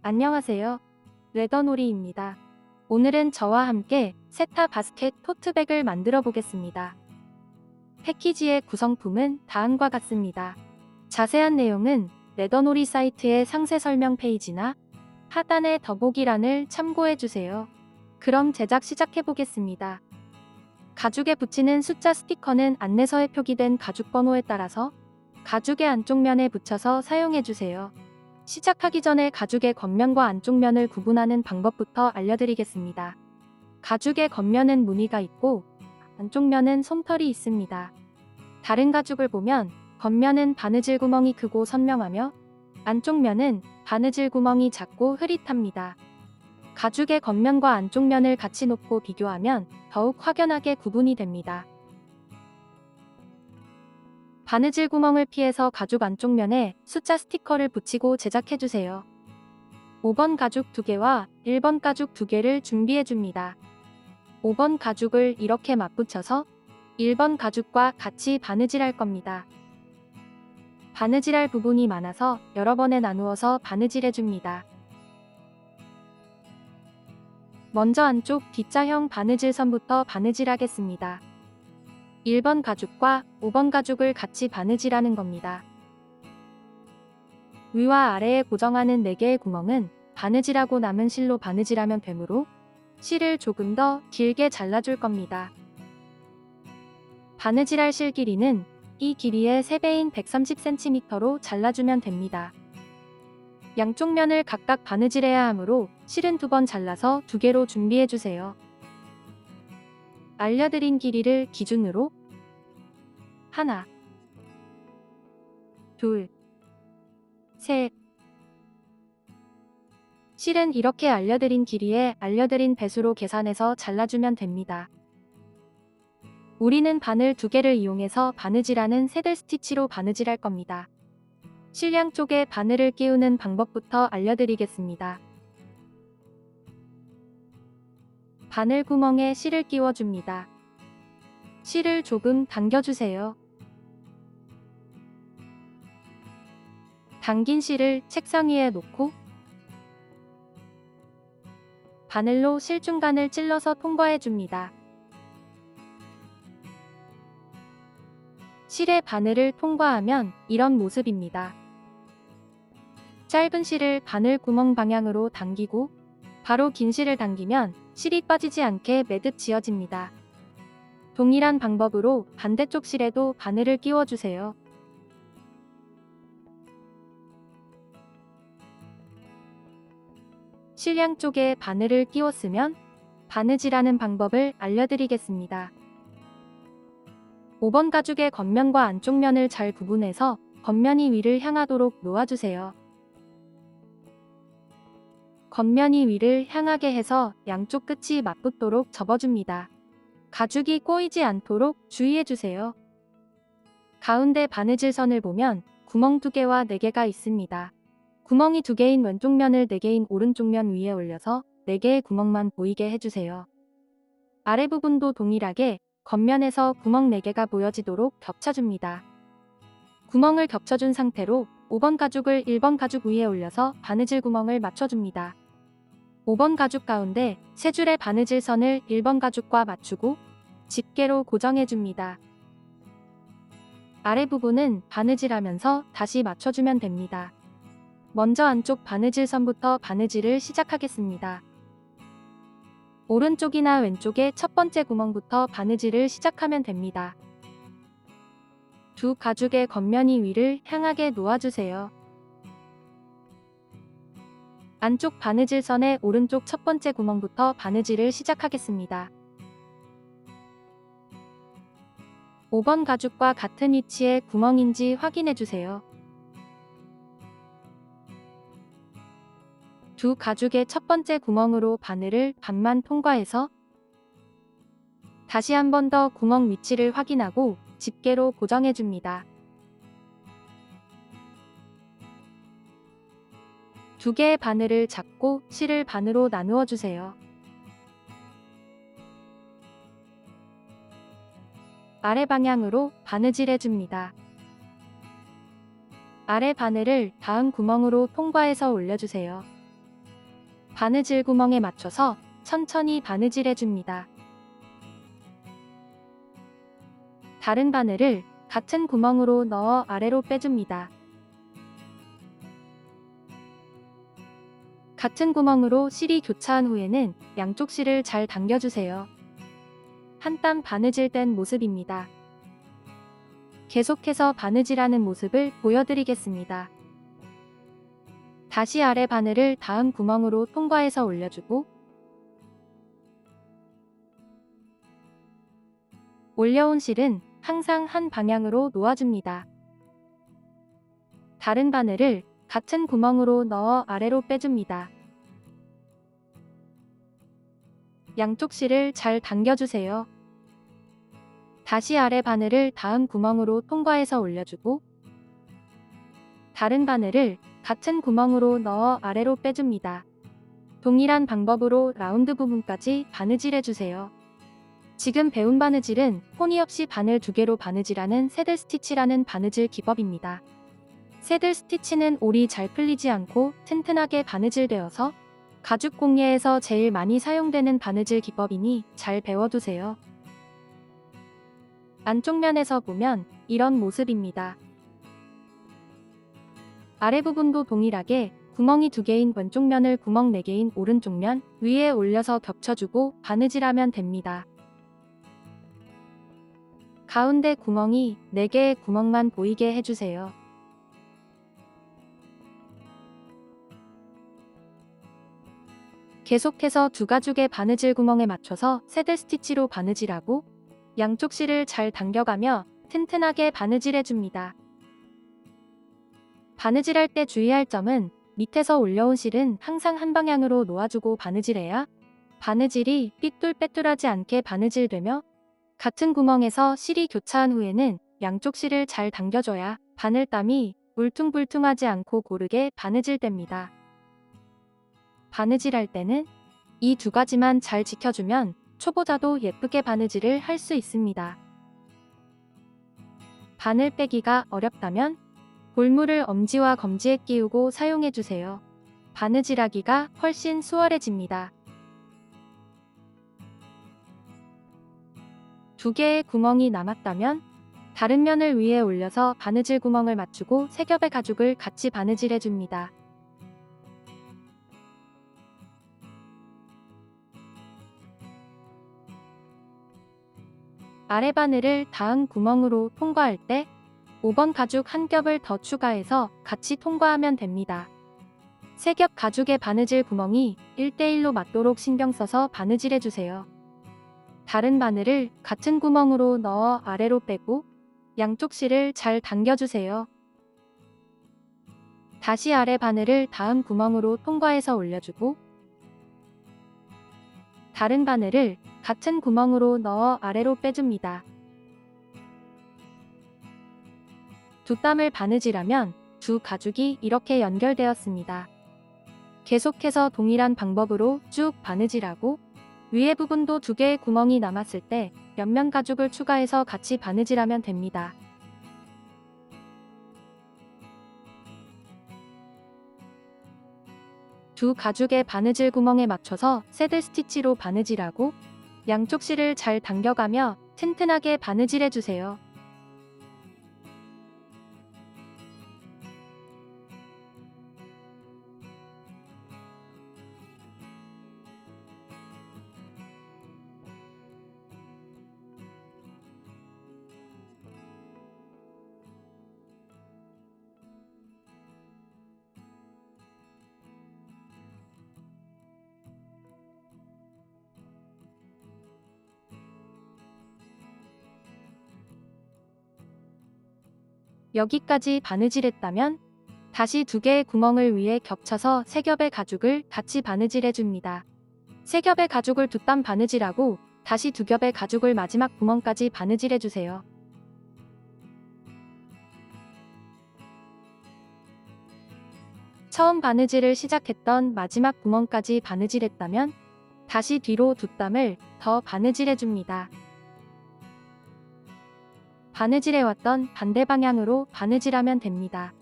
안녕하세요. 레더놀이입니다. 오늘은 저와 함께 세타 바스켓 토트백을 만들어 보겠습니다. 패키지의 구성품은 다음과 같습니다. 자세한 내용은 레더놀이 사이트의 상세 설명 페이지나 하단의 더보기란을 참고해 주세요. 그럼 제작 시작해 보겠습니다. 가죽에 붙이는 숫자 스티커는 안내서에 표기된 가죽 번호에 따라서 가죽의 안쪽 면에 붙여서 사용해 주세요. 시작하기 전에 가죽의 겉면과 안쪽 면을 구분하는 방법부터 알려드리겠습니다. 가죽의 겉면은 무늬가 있고 안쪽 면은 솜털이 있습니다. 다른 가죽을 보면 겉면은 바느질 구멍이 크고 선명하며 안쪽 면은 바느질 구멍이 작고 흐릿합니다. 가죽의 겉면과 안쪽 면을 같이 놓고 비교하면 더욱 확연하게 구분이 됩니다. 바느질 구멍을 피해서 가죽 안쪽 면에 숫자 스티커를 붙이고 제작해주세요. 5번 가죽 2개와 1번 가죽 2개를 준비해줍니다. 5번 가죽을 이렇게 맞붙여서 1번 가죽과 같이 바느질할 겁니다. 바느질할 부분이 많아서 여러 번에 나누어서 바느질해줍니다. 먼저 안쪽 D자형 바느질선부터 바느질하겠습니다. 1번 가죽과 5번 가죽을 같이 바느질하는 겁니다. 위와 아래에 고정하는 4개의 구멍은 바느질하고 남은 실로 바느질하면 되므로 실을 조금 더 길게 잘라줄 겁니다. 바느질할 실 길이는 이 길이의 3배인 130cm로 잘라주면 됩니다. 양쪽 면을 각각 바느질해야 하므로 실은 2번 잘라서 2개로 준비해주세요. 알려드린 길이를 기준으로 하나, 둘, 셋. 실은 이렇게 알려드린 길이에 알려드린 배수로 계산해서 잘라주면 됩니다. 우리는 바늘 2개를 이용해서 바느질하는 새들 스티치로 바느질할 겁니다. 실 양쪽에 바늘을 끼우는 방법부터 알려드리겠습니다. 바늘 구멍에 실을 끼워줍니다. 실을 조금 당겨주세요. 당긴 실을 책상 위에 놓고 바늘로 실 중간을 찔러서 통과해줍니다. 실의 바늘을 통과하면 이런 모습입니다. 짧은 실을 바늘 구멍 방향으로 당기고 바로 긴 실을 당기면 실이 빠지지 않게 매듭 지어집니다. 동일한 방법으로 반대쪽 실에도 바늘을 끼워주세요. 실 양쪽에 바늘을 끼웠으면 바느질하는 방법을 알려드리겠습니다. 5번 가죽의 겉면과 안쪽 면을 잘 구분해서 겉면이 위를 향하도록 놓아주세요. 겉면이 위를 향하게 해서 양쪽 끝이 맞붙도록 접어줍니다. 가죽이 꼬이지 않도록 주의해주세요. 가운데 바느질선을 보면 구멍 2개와 4개가 있습니다. 구멍이 2개인 왼쪽 면을 4개인 오른쪽 면 위에 올려서 4개의 구멍만 보이게 해주세요. 아래 부분도 동일하게 겉면에서 구멍 4개가 보여지도록 겹쳐줍니다. 구멍을 겹쳐준 상태로 5번 가죽을 1번 가죽 위에 올려서 바느질 구멍을 맞춰줍니다. 5번 가죽 가운데 3줄의 바느질선을 1번 가죽과 맞추고 집게로 고정해줍니다. 아래 부분은 바느질하면서 다시 맞춰주면 됩니다. 먼저 안쪽 바느질선부터 바느질을 시작하겠습니다. 오른쪽이나 왼쪽의 첫 번째 구멍부터 바느질을 시작하면 됩니다. 두 가죽의 겉면이 위를 향하게 놓아주세요. 안쪽 바느질선의 오른쪽 첫 번째 구멍부터 바느질을 시작하겠습니다. 5번 가죽과 같은 위치에 구멍인지 확인해주세요. 두 가죽의 첫 번째 구멍으로 바늘을 반만 통과해서 다시 한 번 더 구멍 위치를 확인하고 집게로 고정해줍니다. 2개의 바늘을 잡고 실을 반으로 나누어 주세요. 아래 방향으로 바느질해줍니다. 아래 바늘을 다음 구멍으로 통과해서 올려주세요. 바느질 구멍에 맞춰서 천천히 바느질해 줍니다. 다른 바늘을 같은 구멍으로 넣어 아래로 빼줍니다. 같은 구멍으로 실이 교차한 후에는 양쪽 실을 잘 당겨주세요. 한 땀 바느질 된 모습입니다. 계속해서 바느질하는 모습을 보여드리겠습니다. 다시 아래 바늘을 다음 구멍으로 통과해서 올려주고 올려온 실은 항상 한 방향으로 놓아줍니다. 다른 바늘을 같은 구멍으로 넣어 아래로 빼줍니다. 양쪽 실을 잘 당겨주세요. 다시 아래 바늘을 다음 구멍으로 통과해서 올려주고 다른 바늘을 같은 구멍으로 넣어 아래로 빼줍니다. 동일한 방법으로 라운드 부분까지 바느질해주세요. 지금 배운 바느질은 포니 없이 바늘 2개로 바느질하는 새들 스티치라는 바느질 기법입니다. 새들 스티치는 올이 잘 풀리지 않고 튼튼하게 바느질되어서 가죽 공예에서 제일 많이 사용되는 바느질 기법이니 잘 배워두세요. 안쪽 면에서 보면 이런 모습입니다. 아래 부분도 동일하게 구멍이 2개인 왼쪽 면을 구멍 4개인 오른쪽 면 위에 올려서 겹쳐주고 바느질하면 됩니다. 가운데 구멍이 4개의 구멍만 보이게 해주세요. 계속해서 두 가죽의 바느질 구멍에 맞춰서 새들 스티치로 바느질하고 양쪽 실을 잘 당겨가며 튼튼하게 바느질해줍니다. 바느질할 때 주의할 점은 밑에서 올려온 실은 항상 한 방향으로 놓아주고 바느질해야 바느질이 삐뚤빼뚤하지 않게 바느질되며 같은 구멍에서 실이 교차한 후에는 양쪽 실을 잘 당겨줘야 바늘땀이 울퉁불퉁하지 않고 고르게 바느질됩니다. 바느질할 때는 이 2가지만 잘 지켜주면 초보자도 예쁘게 바느질을 할 수 있습니다. 바늘 빼기가 어렵다면 볼물을 엄지와 검지에 끼우고 사용해주세요. 바느질하기가 훨씬 수월해집니다. 2개의 구멍이 남았다면 다른 면을 위에 올려서 바느질 구멍을 맞추고 3겹의 가죽을 같이 바느질해줍니다. 아래 바늘을 다음 구멍으로 통과할 때 5번 가죽 1겹을 더 추가해서 같이 통과하면 됩니다. 3겹 가죽의 바느질 구멍이 1대1로 맞도록 신경 써서 바느질해주세요. 다른 바늘을 같은 구멍으로 넣어 아래로 빼고 양쪽 실을 잘 당겨주세요. 다시 아래 바늘을 다음 구멍으로 통과해서 올려주고 다른 바늘을 같은 구멍으로 넣어 아래로 빼줍니다. 2땀을 바느질하면 두 가죽이 이렇게 연결되었습니다. 계속해서 동일한 방법으로 쭉 바느질하고 위에 부분도 2개의 구멍이 남았을 때 옆면 가죽을 추가해서 같이 바느질하면 됩니다. 두 가죽의 바느질 구멍에 맞춰서 새들 스티치로 바느질하고 양쪽 실을 잘 당겨가며 튼튼하게 바느질해주세요. 여기까지 바느질했다면 다시 2개의 구멍을 위에 겹쳐서 3겹의 가죽을 같이 바느질해줍니다. 3겹의 가죽을 2땀 바느질하고 다시 2겹의 가죽을 마지막 구멍까지 바느질해주세요. 처음 바느질을 시작했던 마지막 구멍까지 바느질했다면 다시 뒤로 2땀을 더 바느질해줍니다. 바느질해왔던 반대 방향으로 바느질하면 됩니다.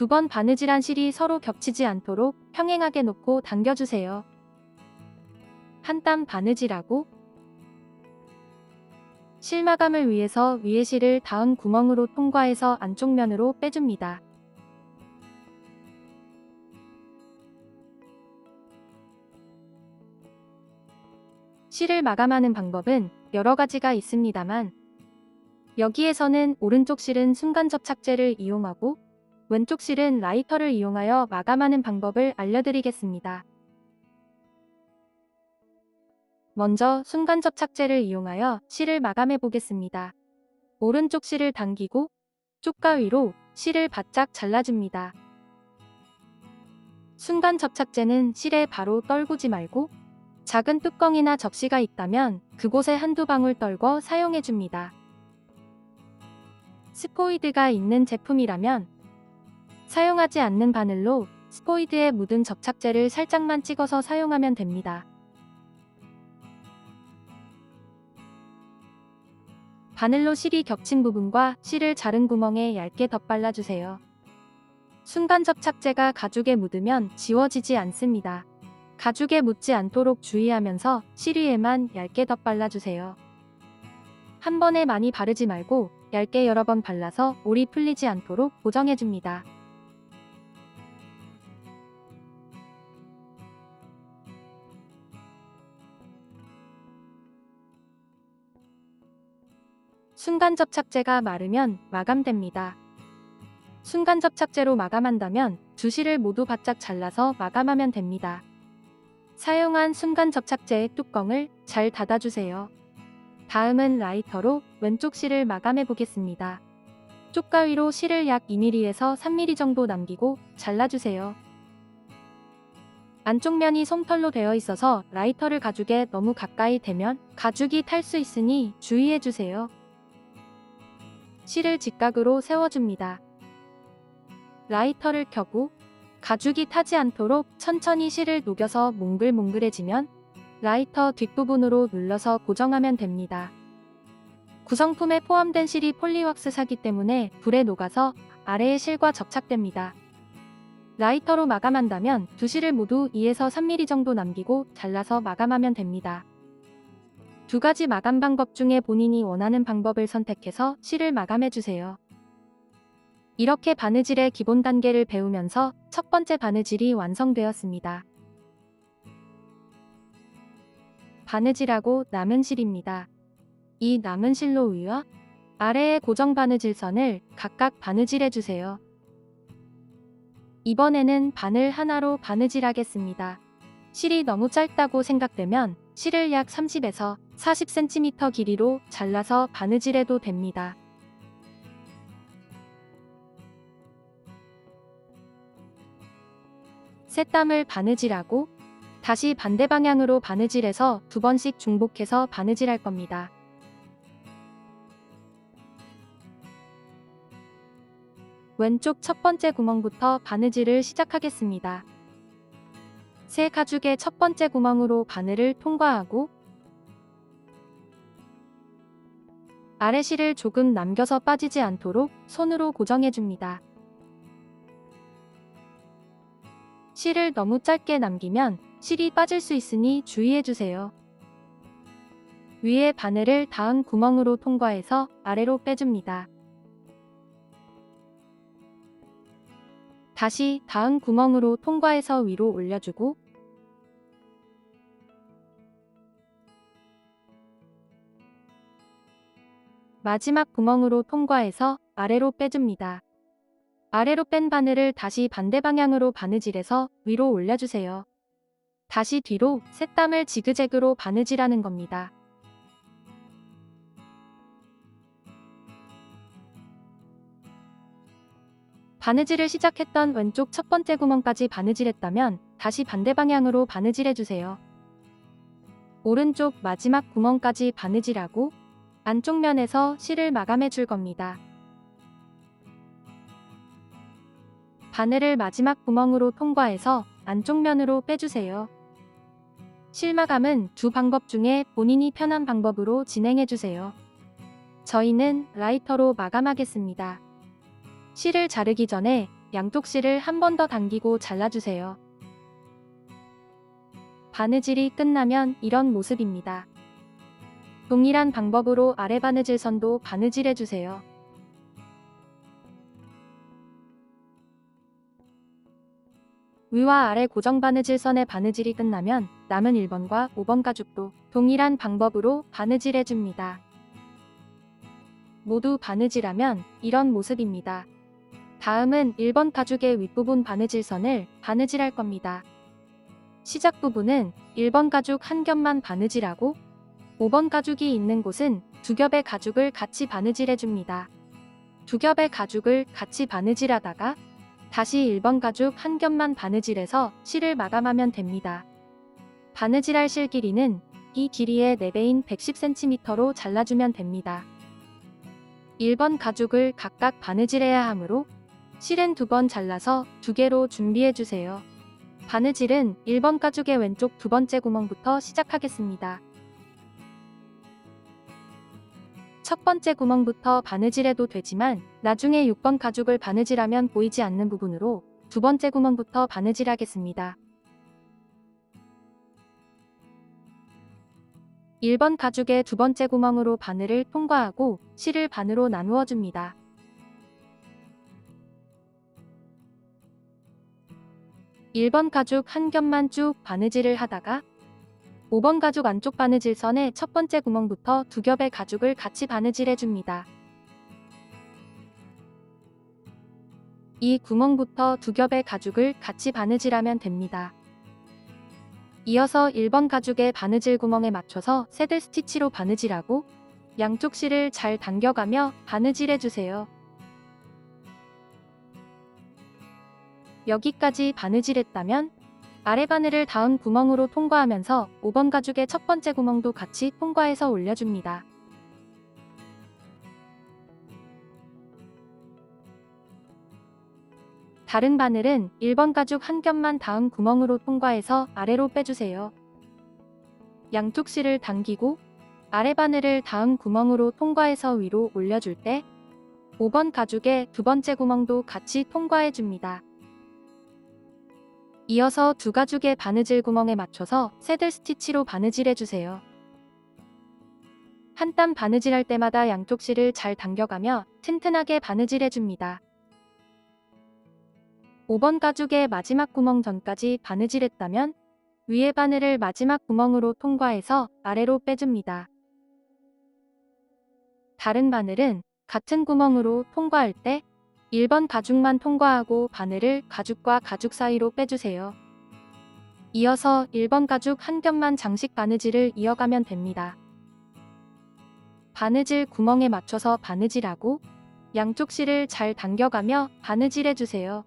두 번 바느질한 실이 서로 겹치지 않도록 평행하게 놓고 당겨주세요. 한 땀 바느질하고 실 마감을 위해서 위에 실을 닿은 구멍으로 통과해서 안쪽 면으로 빼줍니다. 실을 마감하는 방법은 여러 가지가 있습니다만 여기에서는 오른쪽 실은 순간 접착제를 이용하고 왼쪽 실은 라이터를 이용하여 마감하는 방법을 알려드리겠습니다. 먼저 순간 접착제를 이용하여 실을 마감해 보겠습니다. 오른쪽 실을 당기고 쪽과 위로 실을 바짝 잘라줍니다. 순간 접착제는 실에 바로 떨구지 말고 작은 뚜껑이나 접시가 있다면 그곳에 한두 방울 떨궈 사용해줍니다. 스포이드가 있는 제품이라면 사용하지 않는 바늘로 스포이드에 묻은 접착제를 살짝만 찍어서 사용하면 됩니다. 바늘로 실이 겹친 부분과 실을 자른 구멍에 얇게 덧발라주세요. 순간 접착제가 가죽에 묻으면 지워지지 않습니다. 가죽에 묻지 않도록 주의하면서 실 위에만 얇게 덧발라주세요. 한 번에 많이 바르지 말고 얇게 여러 번 발라서 올이 풀리지 않도록 고정해줍니다. 순간 접착제가 마르면 마감됩니다. 순간 접착제로 마감한다면 두 실을 모두 바짝 잘라서 마감하면 됩니다. 사용한 순간 접착제의 뚜껑을 잘 닫아주세요. 다음은 라이터로 왼쪽 실을 마감해 보겠습니다. 쪽과 위로 실을 약 2mm에서 3mm 정도 남기고 잘라주세요. 안쪽 면이 솜털로 되어 있어서 라이터를 가죽에 너무 가까이 대면 가죽이 탈 수 있으니 주의해주세요. 실을 직각으로 세워줍니다. 라이터를 켜고 가죽이 타지 않도록 천천히 실을 녹여서 몽글몽글해지면 라이터 뒷부분으로 눌러서 고정하면 됩니다. 구성품에 포함된 실이 폴리왁스사기 때문에 불에 녹아서 아래의 실과 접착됩니다. 라이터로 마감한다면 두 실을 모두 2에서 3mm 정도 남기고 잘라서 마감하면 됩니다. 두 가지 마감 방법 중에 본인이 원하는 방법을 선택해서 실을 마감해주세요. 이렇게 바느질의 기본 단계를 배우면서 첫 번째 바느질이 완성되었습니다. 바느질하고 남은 실입니다. 이 남은 실로 위와 아래의 고정 바느질선을 각각 바느질해주세요. 이번에는 바늘 하나로 바느질하겠습니다. 실이 너무 짧다고 생각되면 실을 약 30에서 40cm 길이로 잘라서 바느질해도 됩니다. 새 땀을 바느질하고 다시 반대 방향으로 바느질해서 두 번씩 중복해서 바느질할 겁니다. 왼쪽 첫 번째 구멍부터 바느질을 시작하겠습니다. 새 가죽의 첫 번째 구멍으로 바늘을 통과하고 아래 실을 조금 남겨서 빠지지 않도록 손으로 고정해줍니다. 실을 너무 짧게 남기면 실이 빠질 수 있으니 주의해주세요. 위에 바늘을 닿은 구멍으로 통과해서 아래로 빼줍니다. 다시 닿은 구멍으로 통과해서 위로 올려주고 마지막 구멍으로 통과해서 아래로 빼줍니다. 아래로 뺀 바늘을 다시 반대 방향으로 바느질해서 위로 올려주세요. 다시 뒤로 새 땀을 지그재그로 바느질하는 겁니다. 바느질을 시작했던 왼쪽 첫 번째 구멍까지 바느질했다면 다시 반대 방향으로 바느질해주세요. 오른쪽 마지막 구멍까지 바느질하고 안쪽 면에서 실을 마감해 줄 겁니다. 바늘을 마지막 구멍으로 통과해서 안쪽 면으로 빼주세요. 실 마감은 두 방법 중에 본인이 편한 방법으로 진행해주세요. 저희는 라이터로 마감하겠습니다. 실을 자르기 전에 양쪽 실을 한 번 더 당기고 잘라주세요. 바느질이 끝나면 이런 모습입니다. 동일한 방법으로 아래 바느질선도 바느질해주세요. 위와 아래 고정 바느질선의 바느질이 끝나면 남은 1번과 5번 가죽도 동일한 방법으로 바느질해줍니다. 모두 바느질하면 이런 모습입니다. 다음은 1번 가죽의 윗부분 바느질선을 바느질할 겁니다. 시작 부분은 1번 가죽 한 겹만 바느질하고 5번 가죽이 있는 곳은 두 겹의 가죽을 같이 바느질해줍니다. 두 겹의 가죽을 같이 바느질하다가 다시 1번 가죽 한 겹만 바느질해서 실을 마감하면 됩니다. 바느질할 실 길이는 이 길이의 4배인 110cm로 잘라주면 됩니다. 1번 가죽을 각각 바느질해야 하므로 실은 2번 잘라서 2개로 준비해주세요. 바느질은 1번 가죽의 왼쪽 두 번째 구멍부터 시작하겠습니다. 첫 번째 구멍부터 바느질해도 되지만 나중에 6번 가죽을 바느질하면 보이지 않는 부분으로 두 번째 구멍부터 바느질하겠습니다. 1번 가죽의 두 번째 구멍으로 바늘을 통과하고 실을 반으로 나누어 줍니다. (1번) 가죽 한 겹만 쭉 바느질을 하다가 5번 가죽 안쪽 바느질선의 첫 번째 구멍부터 두 겹의 가죽을 같이 바느질해줍니다. 이 구멍부터 두 겹의 가죽을 같이 바느질하면 됩니다. 이어서 1번 가죽의 바느질 구멍에 맞춰서 새들 스티치로 바느질하고 양쪽 실을 잘 당겨가며 바느질해주세요. 여기까지 바느질했다면 아래 바늘을 다음 구멍으로 통과하면서 5번 가죽의 첫 번째 구멍도 같이 통과해서 올려줍니다. 다른 바늘은 1번 가죽 한 겹만 다음 구멍으로 통과해서 아래로 빼주세요. 양쪽 실을 당기고 아래 바늘을 다음 구멍으로 통과해서 위로 올려줄 때 5번 가죽의 두 번째 구멍도 같이 통과해줍니다. 이어서 두 가죽의 바느질 구멍에 맞춰서 새들 스티치로 바느질해주세요. 한 땀 바느질할 때마다 양쪽 실을 잘 당겨가며 튼튼하게 바느질해줍니다. 5번 가죽의 마지막 구멍 전까지 바느질했다면 위에 바늘을 마지막 구멍으로 통과해서 아래로 빼줍니다. 다른 바늘은 같은 구멍으로 통과할 때 1번 가죽만 통과하고 바늘을 가죽과 가죽 사이로 빼주세요. 이어서 1번 가죽 한 겹만 장식 바느질을 이어가면 됩니다. 바느질 구멍에 맞춰서 바느질하고 양쪽 실을 잘 당겨가며 바느질해주세요.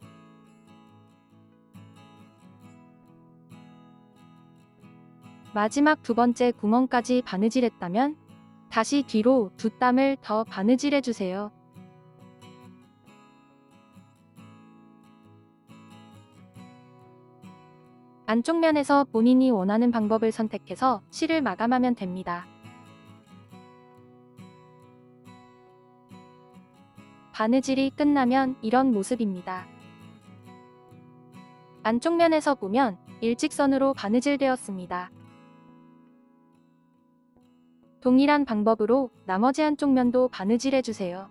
마지막 두 번째 구멍까지 바느질했다면 다시 뒤로 두 땀을 더 바느질해주세요. 안쪽 면에서 본인이 원하는 방법을 선택해서 실을 마감하면 됩니다. 바느질이 끝나면 이런 모습입니다. 안쪽 면에서 보면 일직선으로 바느질되었습니다. 동일한 방법으로 나머지 한쪽 면도 바느질해주세요.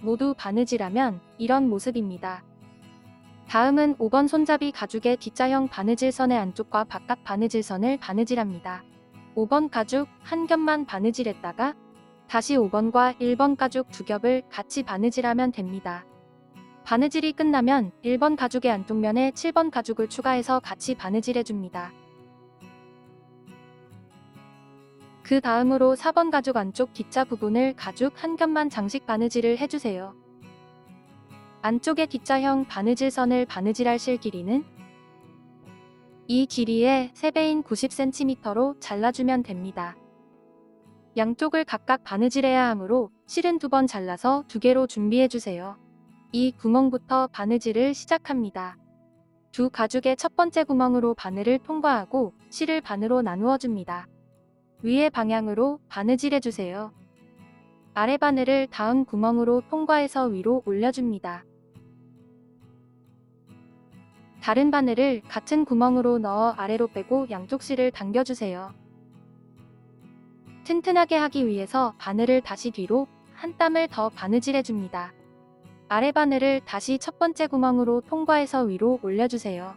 모두 바느질하면 이런 모습입니다. 다음은 5번 손잡이 가죽의 D자형 바느질선의 안쪽과 바깥 바느질선을 바느질합니다. 5번 가죽 한 겹만 바느질했다가 다시 5번과 1번 가죽 두 겹을 같이 바느질하면 됩니다. 바느질이 끝나면 1번 가죽의 안쪽 면에 7번 가죽을 추가해서 같이 바느질해줍니다. 그 다음으로 4번 가죽 안쪽 D자 부분을 가죽 한 겹만 장식 바느질을 해주세요. 안쪽의 D자형 바느질선을 바느질할 실 길이는 이 길이의 3배인 90cm로 잘라주면 됩니다. 양쪽을 각각 바느질해야 하므로 실은 2번 잘라서 2개로 준비해주세요. 이 구멍부터 바느질을 시작합니다. 두 가죽의 첫 번째 구멍으로 바늘을 통과하고 실을 반으로 나누어 줍니다. 위의 방향으로 바느질해 주세요. 아래 바늘을 다음 구멍으로 통과해서 위로 올려줍니다. 다른 바늘을 같은 구멍으로 넣어 아래로 빼고 양쪽 실을 당겨주세요. 튼튼하게 하기 위해서 바늘을 다시 뒤로 한 땀을 더 바느질해 줍니다. 아래 바늘을 다시 첫 번째 구멍으로 통과해서 위로 올려주세요.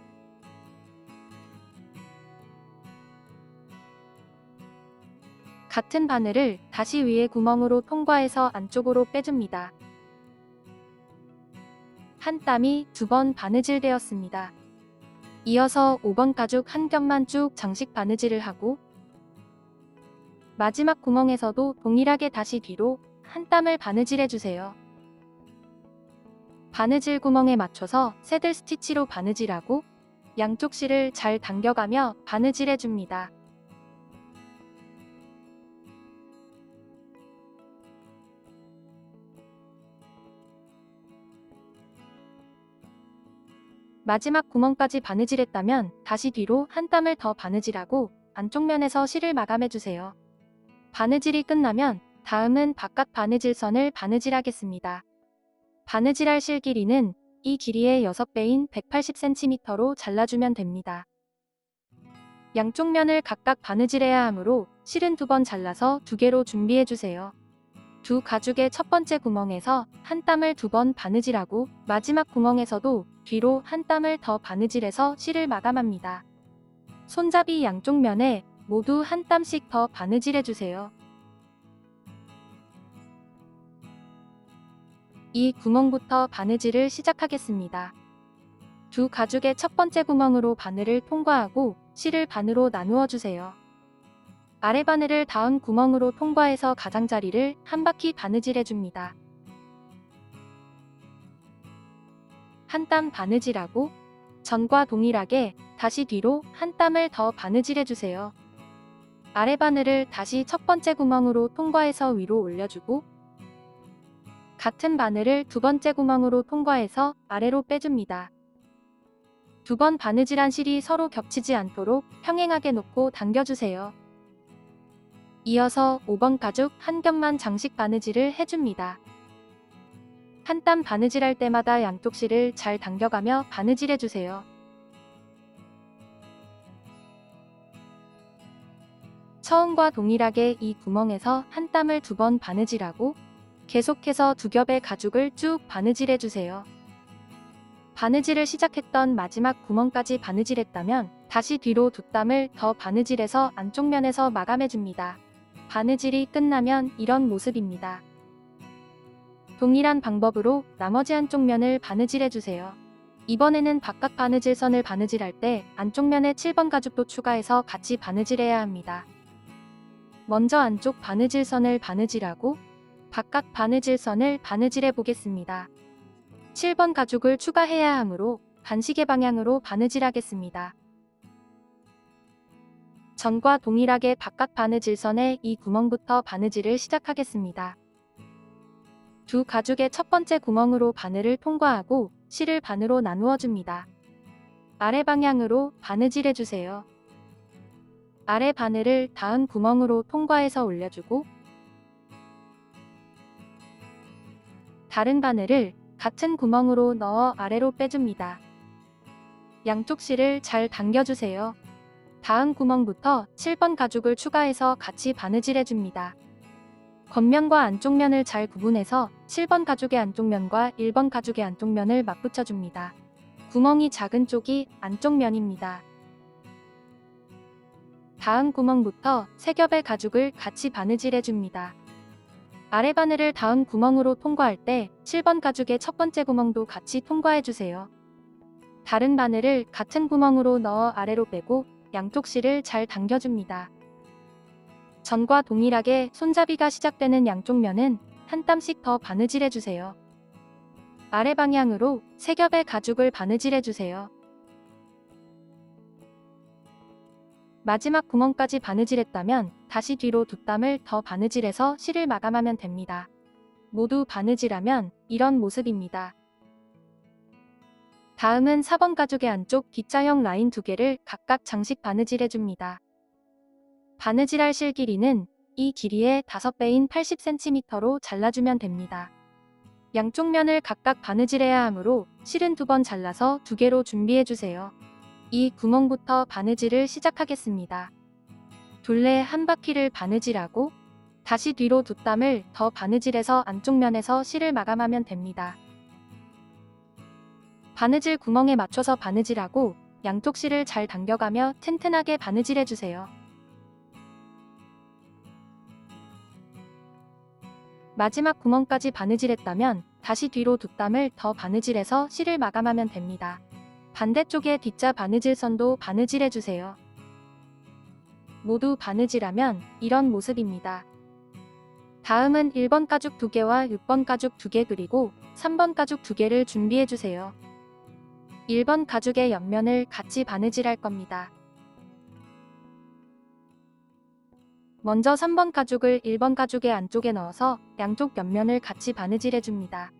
같은 바늘을 다시 위에 구멍으로 통과해서 안쪽으로 빼줍니다. 한 땀이 2번 바느질되었습니다. 이어서 5번 가죽 한 겹만 쭉 장식 바느질을 하고 마지막 구멍에서도 동일하게 다시 뒤로 한 땀을 바느질해 주세요. 바느질 구멍에 맞춰서 새들 스티치로 바느질하고 양쪽 실을 잘 당겨가며 바느질해 줍니다. 마지막 구멍까지 바느질했다면 다시 뒤로 한 땀을 더 바느질하고 안쪽 면에서 실을 마감해 주세요. 바느질이 끝나면 다음은 바깥 바느질선을 바느질하겠습니다. 바느질할 실 길이는 이 길이의 6배인 180cm로 잘라주면 됩니다. 양쪽 면을 각각 바느질해야 하므로 실은 2번 잘라서 2개로 준비해주세요. 두 가죽의 첫 번째 구멍에서 한 땀을 2번 바느질하고 마지막 구멍에서도 뒤로 한 땀을 더 바느질해서 실을 마감합니다. 손잡이 양쪽 면에 모두 한 땀씩 더 바느질해주세요. 이 구멍부터 바느질을 시작하겠습니다. 두 가죽의 첫 번째 구멍으로 바늘을 통과하고 실을 반으로 나누어 주세요. 아래 바늘을 다음 구멍으로 통과해서 가장자리를 한 바퀴 바느질해 줍니다. 한 땀 바느질하고 전과 동일하게 다시 뒤로 한 땀을 더 바느질해 주세요. 아래 바늘을 다시 첫 번째 구멍으로 통과해서 위로 올려주고 같은 바늘을 두 번째 구멍으로 통과해서 아래로 빼줍니다. 2번 바느질한 실이 서로 겹치지 않도록 평행하게 놓고 당겨주세요. 이어서 5번 가죽 한 겹만 장식 바느질을 해줍니다. 한 땀 바느질할 때마다 양쪽 실을 잘 당겨가며 바느질해주세요. 처음과 동일하게 이 구멍에서 한 땀을 2번 바느질하고 계속해서 2겹의 가죽을 쭉 바느질해주세요. 바느질을 시작했던 마지막 구멍까지 바느질했다면 다시 뒤로 2땀을 더 바느질해서 안쪽 면에서 마감해줍니다. 바느질이 끝나면 이런 모습입니다. 동일한 방법으로 나머지 한쪽 면을 바느질해주세요. 이번에는 바깥 바느질선을 바느질할 때 안쪽 면에 7번 가죽도 추가해서 같이 바느질해야 합니다. 먼저 안쪽 바느질선을 바느질하고 바깥 바느질선을 바느질해 보겠습니다. 7번 가죽을 추가해야 하므로 반시계 방향으로 바느질하겠습니다. 전과 동일하게 바깥 바느질선에 이 구멍부터 바느질을 시작하겠습니다. 두 가죽의 첫 번째 구멍으로 바늘을 통과하고 실을 반으로 나누어 줍니다. 아래 방향으로 바느질해 주세요. 아래 바늘을 다음 구멍으로 통과해서 올려주고 다른 바늘을 같은 구멍으로 넣어 아래로 빼줍니다. 양쪽 실을 잘 당겨주세요. 다음 구멍부터 7번 가죽을 추가해서 같이 바느질해 줍니다. 겉면과 안쪽 면을 잘 구분해서 7번 가죽의 안쪽 면과 1번 가죽의 안쪽 면을 맞붙여 줍니다. 구멍이 작은 쪽이 안쪽 면입니다. 다음 구멍부터 3겹의 가죽을 같이 바느질해 줍니다. 아래 바늘을 다음 구멍으로 통과할 때 7번 가죽의 첫 번째 구멍도 같이 통과해 주세요. 다른 바늘을 같은 구멍으로 넣어 아래로 빼고 양쪽 실을 잘 당겨줍니다. 전과 동일하게 손잡이가 시작되는 양쪽 면은 한 땀씩 더 바느질해 주세요. 아래 방향으로 3겹의 가죽을 바느질해 주세요. 마지막 구멍까지 바느질했다면 다시 뒤로 2땀을 더 바느질해서 실을 마감하면 됩니다. 모두 바느질하면 이런 모습입니다. 다음은 4번 가죽의 안쪽 D자형 라인 2개를 각각 장식 바느질해줍니다. 바느질할 실 길이는 이 길이의 5배인 80cm로 잘라주면 됩니다. 양쪽 면을 각각 바느질해야 하므로 실은 2번 잘라서 2개로 준비해주세요. 이 구멍부터 바느질을 시작하겠습니다. 둘레 한 바퀴를 바느질하고 다시 뒤로 2땀을 더 바느질해서 안쪽 면에서 실을 마감하면 됩니다. 바느질 구멍에 맞춰서 바느질하고 양쪽 실을 잘 당겨가며 튼튼하게 바느질해주세요. 마지막 구멍까지 바느질했다면 다시 뒤로 2땀을 더 바느질해서 실을 마감하면 됩니다. 반대쪽의 D자 바느질선도 바느질해주세요. 모두 바느질하면 이런 모습입니다. 다음은 1번 가죽 2개와 6번 가죽 2개 그리고 3번 가죽 2개를 준비해주세요. 1번 가죽의 옆면을 같이 바느질할 겁니다. 먼저 3번 가죽을 1번 가죽의 안쪽에 넣어서 양쪽 옆면을 같이 바느질해줍니다.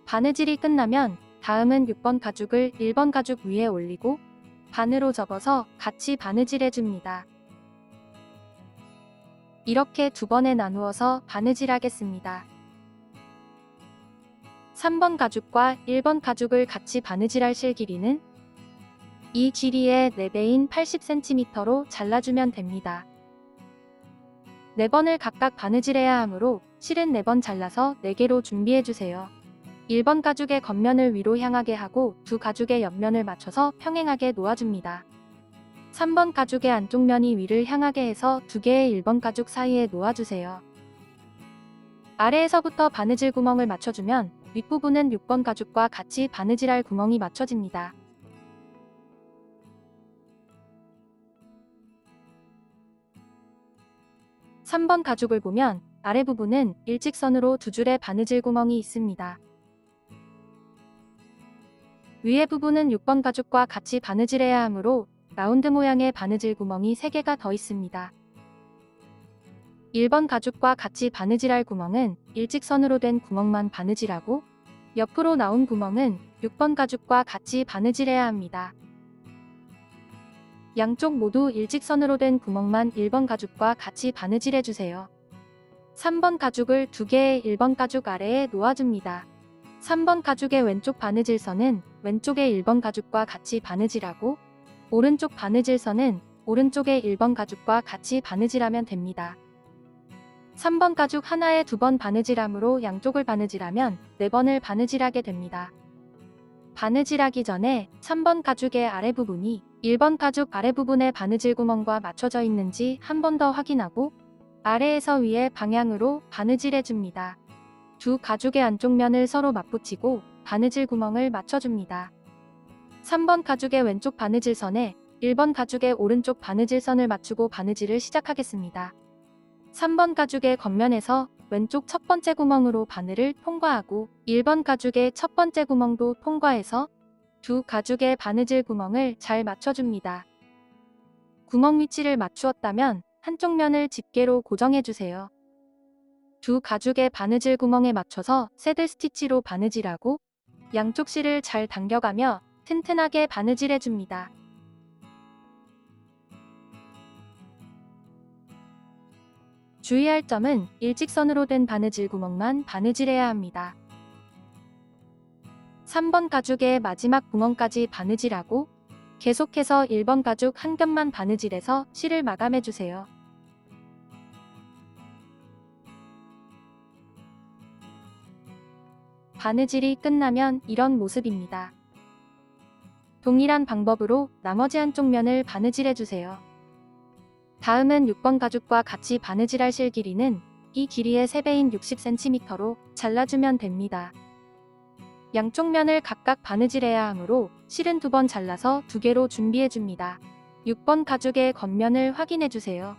바느질이 끝나면 다음은 6번 가죽을 1번 가죽 위에 올리고 반으로 접어서 같이 바느질해줍니다. 이렇게 2번에 나누어서 바느질하겠습니다. 3번 가죽과 1번 가죽을 같이 바느질할 실 길이는 이 길이의 4배인 80cm로 잘라주면 됩니다. 4번을 각각 바느질해야 하므로 실은 4번 잘라서 4개로 준비해주세요. 1번 가죽의 겉면을 위로 향하게 하고 두 가죽의 옆면을 맞춰서 평행하게 놓아줍니다. 3번 가죽의 안쪽 면이 위를 향하게 해서 2개의 1번 가죽 사이에 놓아주세요. 아래에서부터 바느질 구멍을 맞춰주면 윗부분은 6번 가죽과 같이 바느질할 구멍이 맞춰집니다. (3번) 가죽을 보면 아래 부분은 일직선으로 2줄의 바느질 구멍이 있습니다. 위에 부분은 6번 가죽과 같이 바느질해야 하므로 라운드 모양의 바느질 구멍이 3개가 더 있습니다. 1번 가죽과 같이 바느질할 구멍은 일직선으로 된 구멍만 바느질하고 옆으로 나온 구멍은 6번 가죽과 같이 바느질해야 합니다. 양쪽 모두 일직선으로 된 구멍만 1번 가죽과 같이 바느질해주세요. 3번 가죽을 2개의 1번 가죽 아래에 놓아줍니다. 3번 가죽의 왼쪽 바느질선은 왼쪽의 1번 가죽과 같이 바느질하고 오른쪽 바느질선은 오른쪽의 1번 가죽과 같이 바느질하면 됩니다. 3번 가죽 하나에 2번 바느질함으로 양쪽을 바느질하면 4번을 바느질하게 됩니다. 바느질하기 전에 3번 가죽의 아래 부분이 1번 가죽 아래 부분의 바느질 구멍과 맞춰져 있는지 한 번 더 확인하고 아래에서 위에 방향으로 바느질해줍니다. 두 가죽의 안쪽 면을 서로 맞붙이고 바느질 구멍을 맞춰줍니다. 3번 가죽의 왼쪽 바느질선에 1번 가죽의 오른쪽 바느질선을 맞추고 바느질을 시작하겠습니다. 3번 가죽의 겉면에서 왼쪽 첫 번째 구멍으로 바늘을 통과하고 1번 가죽의 첫 번째 구멍도 통과해서 두 가죽의 바느질 구멍을 잘 맞춰줍니다. 구멍 위치를 맞추었다면 한쪽 면을 집게로 고정해주세요. 두 가죽의 바느질 구멍에 맞춰서 새들 스티치로 바느질하고 양쪽 실을 잘 당겨가며 튼튼하게 바느질해줍니다. 주의할 점은 일직선으로 된 바느질 구멍만 바느질해야 합니다. 3번 가죽의 마지막 구멍까지 바느질하고 계속해서 1번 가죽 한 겹만 바느질해서 실을 마감해주세요. 바느질이 끝나면 이런 모습입니다. 동일한 방법으로 나머지 한쪽 면을 바느질해주세요. 다음은 6번 가죽과 같이 바느질할 실 길이는 이 길이의 3배인 60cm로 잘라주면 됩니다. 양쪽 면을 각각 바느질해야 하므로 실은 2번 잘라서 2개로 준비해줍니다. 6번 가죽의 겉면을 확인해주세요.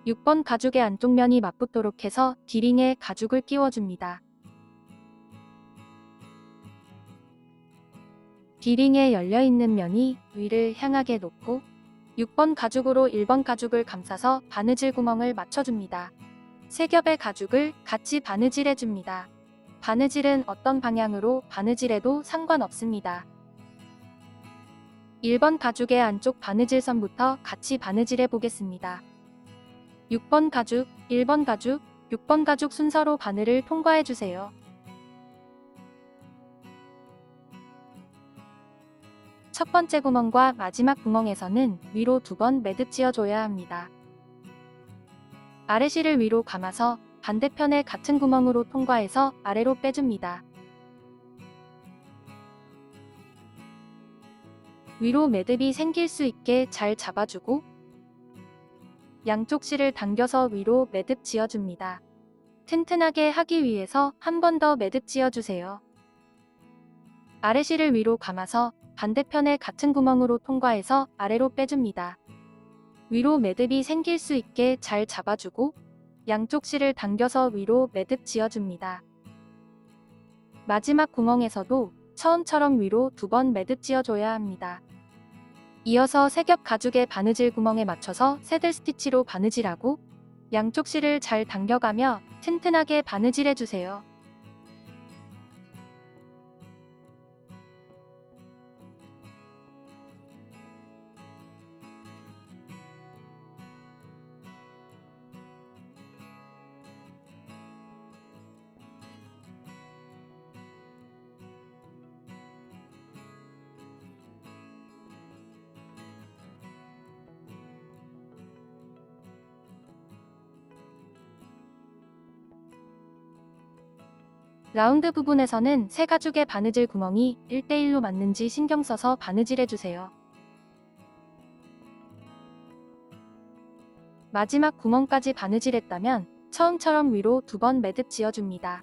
6번 가죽의 안쪽 면이 맞붙도록 해서 D링에 가죽을 끼워줍니다. D링에 열려있는 면이 위를 향하게 놓고 6번 가죽으로 1번 가죽을 감싸서 바느질 구멍을 맞춰줍니다. 세 겹의 가죽을 같이 바느질해 줍니다. 바느질은 어떤 방향으로 바느질해도 상관없습니다. 1번 가죽의 안쪽 바느질선부터 같이 바느질해 보겠습니다. 6번 가죽, 1번 가죽, 6번 가죽 순서로 바늘을 통과해 주세요. 첫 번째 구멍과 마지막 구멍에서는 위로 2번 매듭 지어줘야 합니다. 아래실을 위로 감아서 반대편에 같은 구멍으로 통과해서 아래로 빼줍니다. 위로 매듭이 생길 수 있게 잘 잡아주고 양쪽 실을 당겨서 위로 매듭 지어줍니다. 튼튼하게 하기 위해서 한 번 더 매듭 지어주세요. 아래실을 위로 감아서 반대편에 같은 구멍으로 통과해서 아래로 빼줍니다. 위로 매듭이 생길 수 있게 잘 잡아주고 양쪽 실을 당겨서 위로 매듭 지어줍니다. 마지막 구멍에서도 처음처럼 위로 2번 매듭 지어줘야 합니다. 이어서 세 겹 가죽의 바느질 구멍에 맞춰서 새들 스티치로 바느질하고 양쪽 실을 잘 당겨가며 튼튼하게 바느질해주세요. 라운드 부분에서는 새 가죽의 바느질 구멍이 1대1로 맞는지 신경 써서 바느질해주세요. 마지막 구멍까지 바느질했다면 처음처럼 위로 2번 매듭 지어줍니다.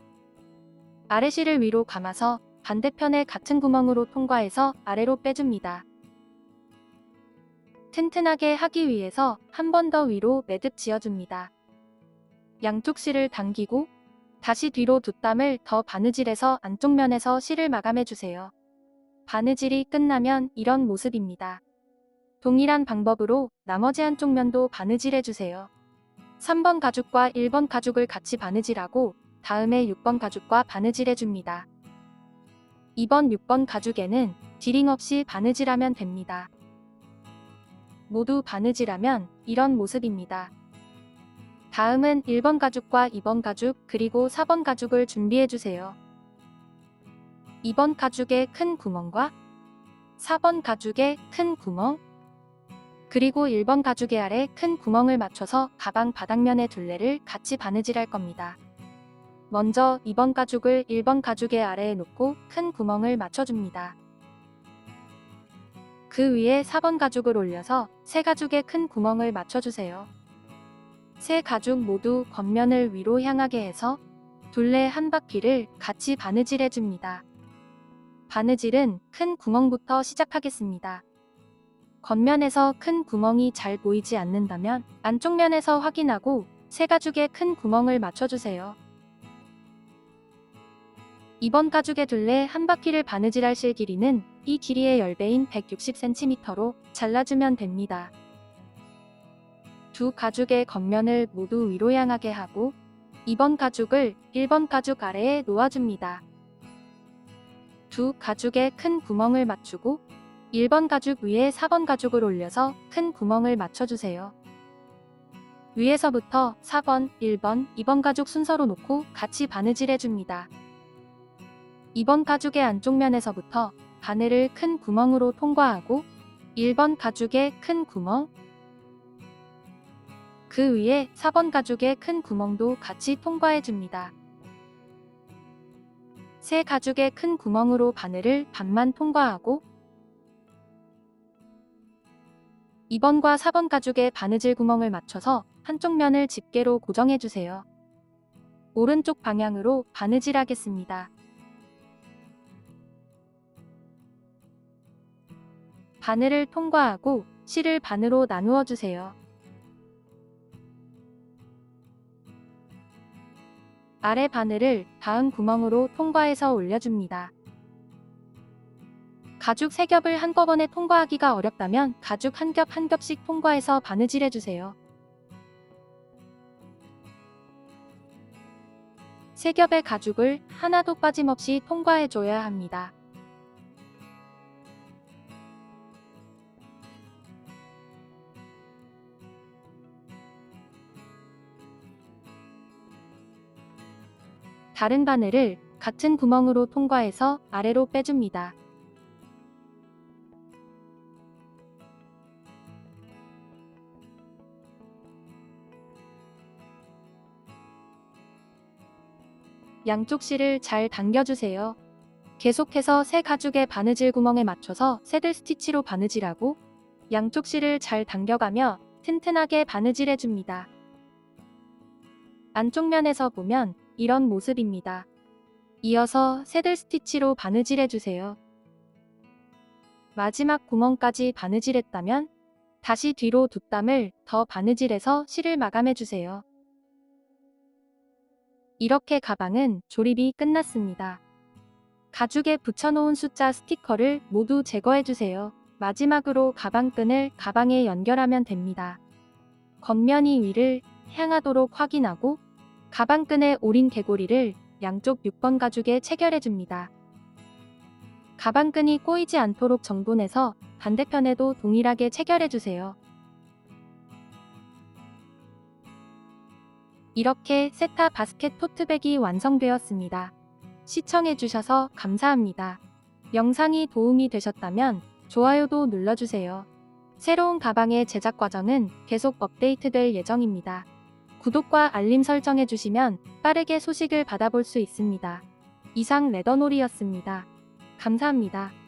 아래실을 위로 감아서 반대편에 같은 구멍으로 통과해서 아래로 빼줍니다. 튼튼하게 하기 위해서 한 번 더 위로 매듭 지어줍니다. 양쪽 실을 당기고 다시 뒤로 2땀을 더 바느질해서 안쪽 면에서 실을 마감해주세요. 바느질이 끝나면 이런 모습입니다. 동일한 방법으로 나머지 한쪽 면도 바느질해주세요. 3번 가죽과 1번 가죽을 같이 바느질하고 다음에 6번 가죽과 바느질해줍니다. 2번, 6번 가죽에는 디링 없이 바느질하면 됩니다. 모두 바느질하면 이런 모습입니다. 다음은 1번 가죽과 2번 가죽 그리고 4번 가죽을 준비해주세요. 2번 가죽의 큰 구멍과 4번 가죽의 큰 구멍 그리고 1번 가죽의 아래 큰 구멍을 맞춰서 가방 바닥면의 둘레를 같이 바느질할 겁니다. 먼저 2번 가죽을 1번 가죽의 아래에 놓고 큰 구멍을 맞춰줍니다. 그 위에 4번 가죽을 올려서 세 가죽의 큰 구멍을 맞춰주세요. 세 가죽 모두 겉면을 위로 향하게 해서 둘레 한 바퀴를 같이 바느질해줍니다. 바느질은 큰 구멍부터 시작하겠습니다. 겉면에서 큰 구멍이 잘 보이지 않는다면 안쪽 면에서 확인하고 세 가죽의 큰 구멍을 맞춰주세요. 2번 가죽의 둘레 한 바퀴를 바느질할 실 길이는 이 길이의 10배인 160cm로 잘라주면 됩니다. 두 가죽의 겉면을 모두 위로 향하게 하고 2번 가죽을 1번 가죽 아래에 놓아줍니다. 두 가죽의 큰 구멍을 맞추고 1번 가죽 위에 4번 가죽을 올려서 큰 구멍을 맞춰주세요. 위에서부터 4번, 1번, 2번 가죽 순서로 놓고 같이 바느질해줍니다. 2번 가죽의 안쪽 면에서부터 바늘을 큰 구멍으로 통과하고 1번 가죽의 큰 구멍, 그 위에 4번 가죽의 큰 구멍도 같이 통과해줍니다. 세 가죽의 큰 구멍으로 바늘을 반만 통과하고 2번과 4번 가죽의 바느질 구멍을 맞춰서 한쪽 면을 집게로 고정해주세요. 오른쪽 방향으로 바느질하겠습니다. 바늘을 통과하고 실을 반으로 나누어 주세요. 아래 바늘을 다음 구멍으로 통과해서 올려줍니다. 가죽 3겹을 한꺼번에 통과하기가 어렵다면 가죽 한 겹 한 겹씩 통과해서 바느질해주세요. 세 겹의 가죽을 하나도 빠짐없이 통과해줘야 합니다. 다른 바늘을 같은 구멍으로 통과해서 아래로 빼줍니다. 양쪽 실을 잘 당겨주세요. 계속해서 새 가죽의 바느질 구멍에 맞춰서 새들 스티치로 바느질하고 양쪽 실을 잘 당겨가며 튼튼하게 바느질해줍니다. 안쪽 면에서 보면 이런 모습입니다. 이어서 새들 스티치로 바느질해주세요. 마지막 구멍까지 바느질했다면 다시 뒤로 두 땀을 더 바느질해서 실을 마감해주세요. 이렇게 가방은 조립이 끝났습니다. 가죽에 붙여놓은 숫자 스티커를 모두 제거해주세요. 마지막으로 가방끈을 가방에 연결하면 됩니다. 겉면이 위를 향하도록 확인하고 가방끈의 오린 개고리를 양쪽 6번 가죽에 체결해줍니다. 가방끈이 꼬이지 않도록 정돈해서 반대편에도 동일하게 체결해주세요. 이렇게 세타 바스켓 토트백이 완성되었습니다. 시청해주셔서 감사합니다. 영상이 도움이 되셨다면 좋아요도 눌러주세요. 새로운 가방의 제작 과정은 계속 업데이트될 예정입니다. 구독과 알림 설정해주시면 빠르게 소식을 받아볼 수 있습니다. 이상 레더놀이였습니다. 감사합니다.